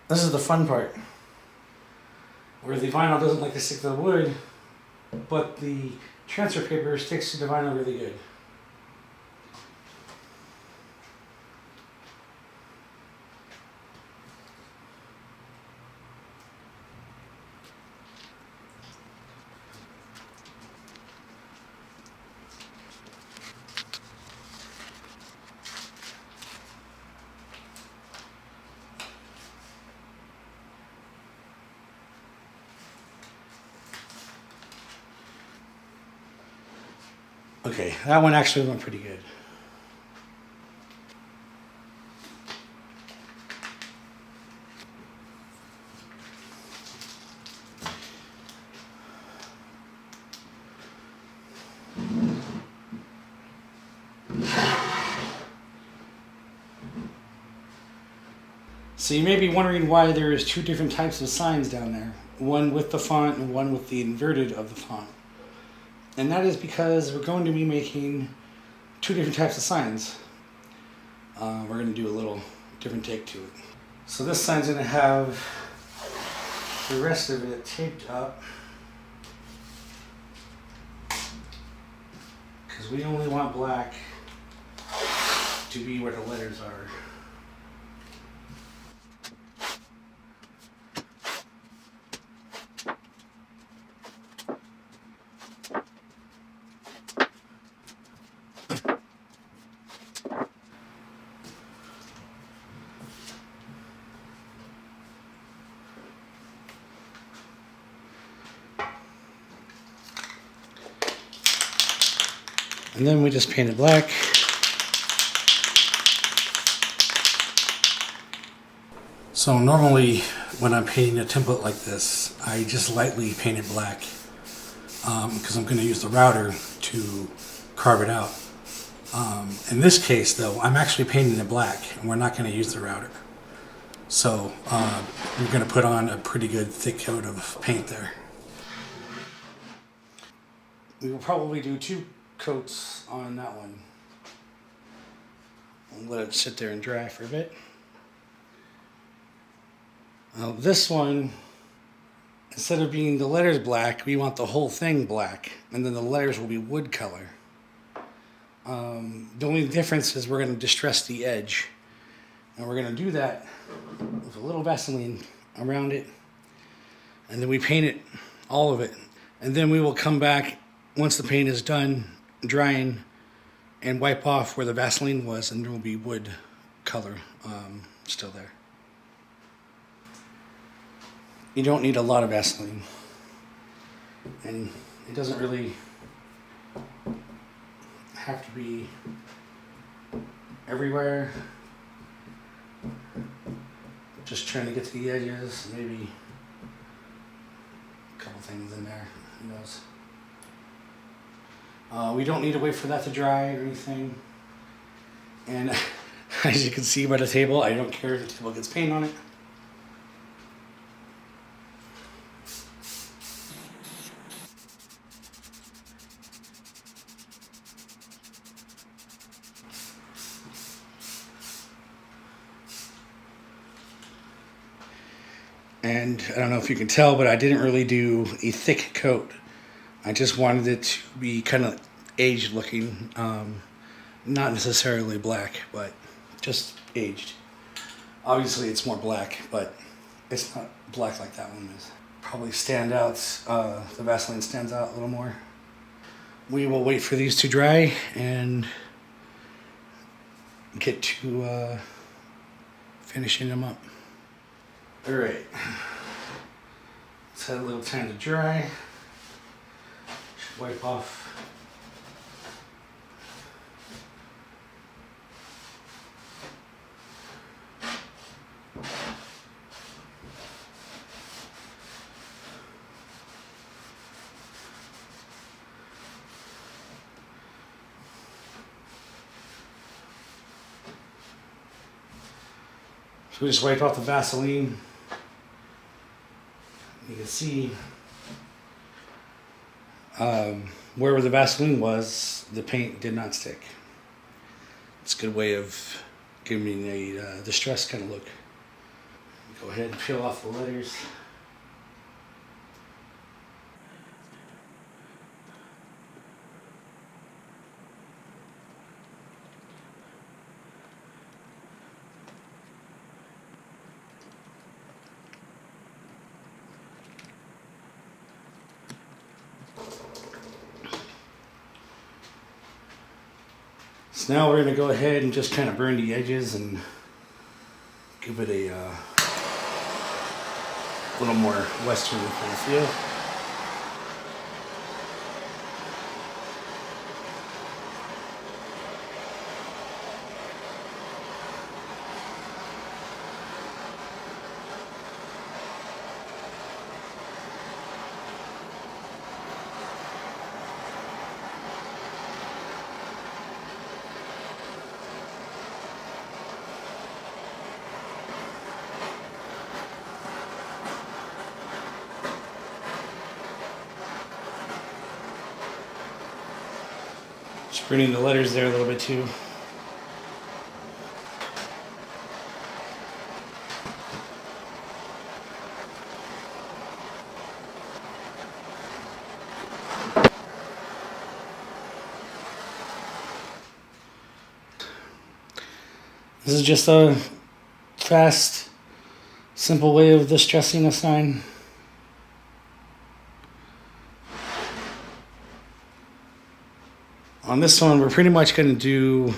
This is the fun part, where the vinyl doesn't like to stick to the wood, but the transfer paper sticks to the vinyl really good. Okay, that one actually went pretty good. So you may be wondering why there is two different types of signs down there. One with the font and one with the inverted of the font. And that is because we're going to be making two different types of signs. We're going to do a little different take to it. So this sign's going to have the rest of it taped up, because we only want black to be where the letters are. And then we just paint it black. So normally when I'm painting a template like this, I just lightly paint it black because I'm going to use the router to carve it out. In this case though, I'm actually painting it black and we're not going to use the router. So we're going to put on a pretty good thick coat of paint there. We will probably do 2 coats on that one. I'll let it sit there and dry for a bit. Now this one, instead of being the letters black, we want the whole thing black, and then the letters will be wood color. The only difference is we're going to distress the edge, and we're going to do that with a little Vaseline around it, and then we paint it, all of it, and then we will come back once the paint is done drying and wipe off where the Vaseline was, and there will be wood color still there. You don't need a lot of Vaseline, and it doesn't really have to be everywhere. Just trying to get to the edges, maybe a couple things in there, who knows. We don't need to wait for that to dry or anything. And as you can see by the table, I don't care if the table gets paint on it. And I don't know if you can tell, but I didn't really do a thick coat. I just wanted it to be kind of aged looking, not necessarily black, but just aged. Obviously it's more black, but it's not black like that one is. Probably stand out, the Vaseline stands out a little more. We will wait for these to dry and get to finishing them up. All right, let's have a little time to dry. Should wipe off. So we just wipe off the Vaseline. You can see where the Vaseline was, the paint did not stick. It's a good way of giving me a distressed kind of look. Go ahead and peel off the letters. So now we're going to go ahead and just kind of burn the edges and give it a little more Western kind of feel. Just burning the letters there a little bit too. This is just a fast, simple way of distressing a sign. On this one, we're pretty much going to do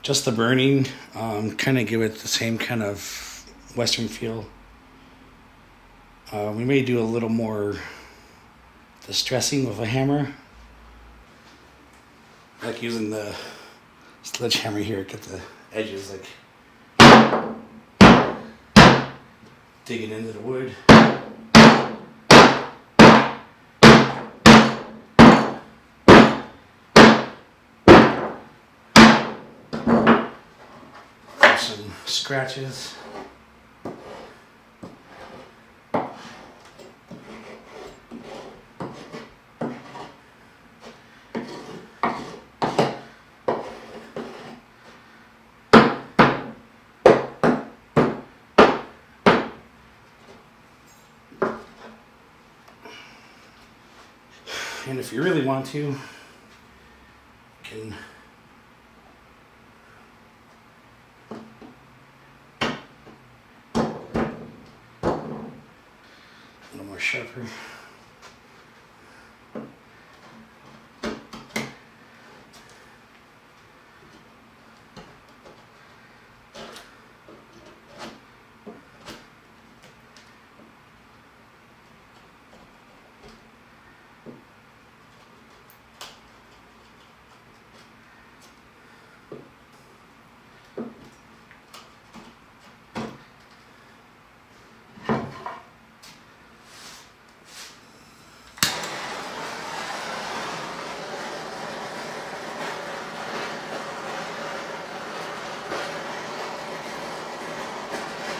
just the burning, kind of give it the same kind of Western feel. We may do a little more distressing with a hammer, like using the sledgehammer here, get the edges like digging into the wood. Some scratches. And if you really want to, you can a little more sharper.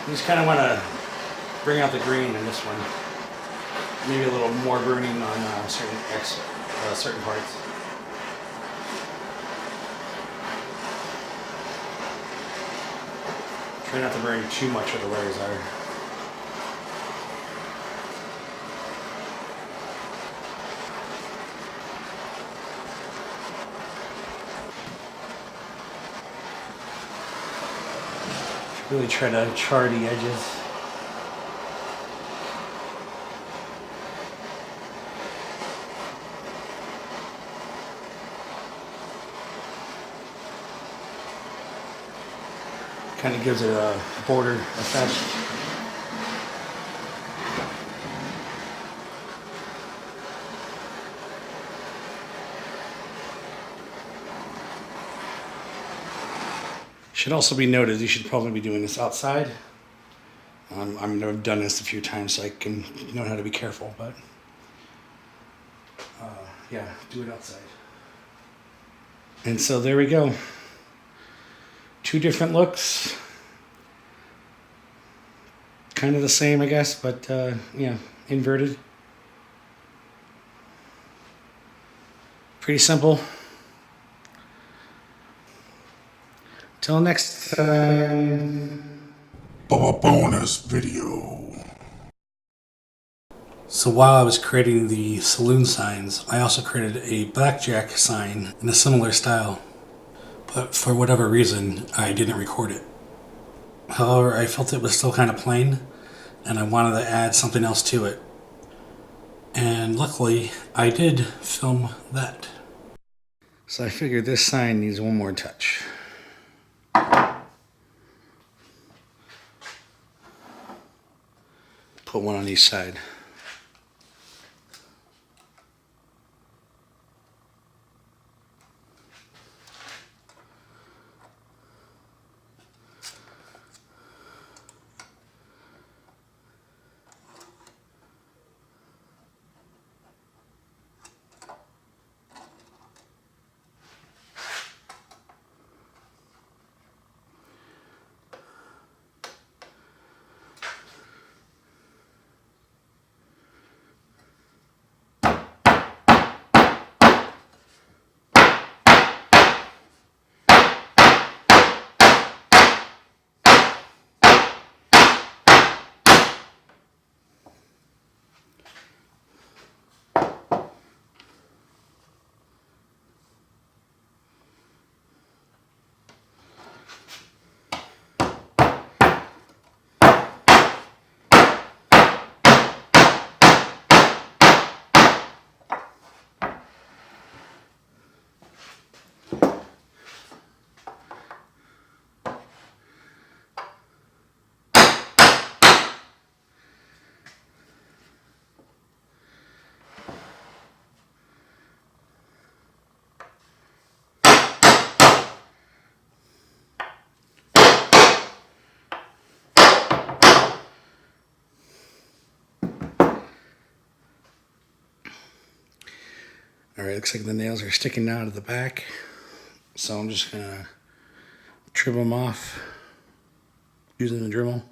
You just kind of want to bring out the green in this one. Maybe a little more burning on certain parts. Try not to burn too much where the layers are. Really try to char the edges. Kind of gives it a border effect. Should also be noted, you should probably be doing this outside. I've done this a few times, so I can know how to be careful, but yeah, do it outside. And so there we go. Two different looks. Kind of the same, I guess, but yeah, inverted. Pretty simple. Till next time. Bonus video. So while I was creating the saloon signs, I also created a blackjack sign in a similar style. But for whatever reason, I didn't record it. However, I felt it was still kind of plain, and I wanted to add something else to it. And luckily, I did film that. So I figured this sign needs one more touch. Put one on each side. Alright, looks like the nails are sticking out of the back, so I'm just gonna trim them off using the Dremel.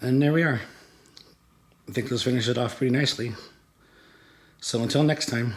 And there we are. I think those finish it off pretty nicely. So until next time.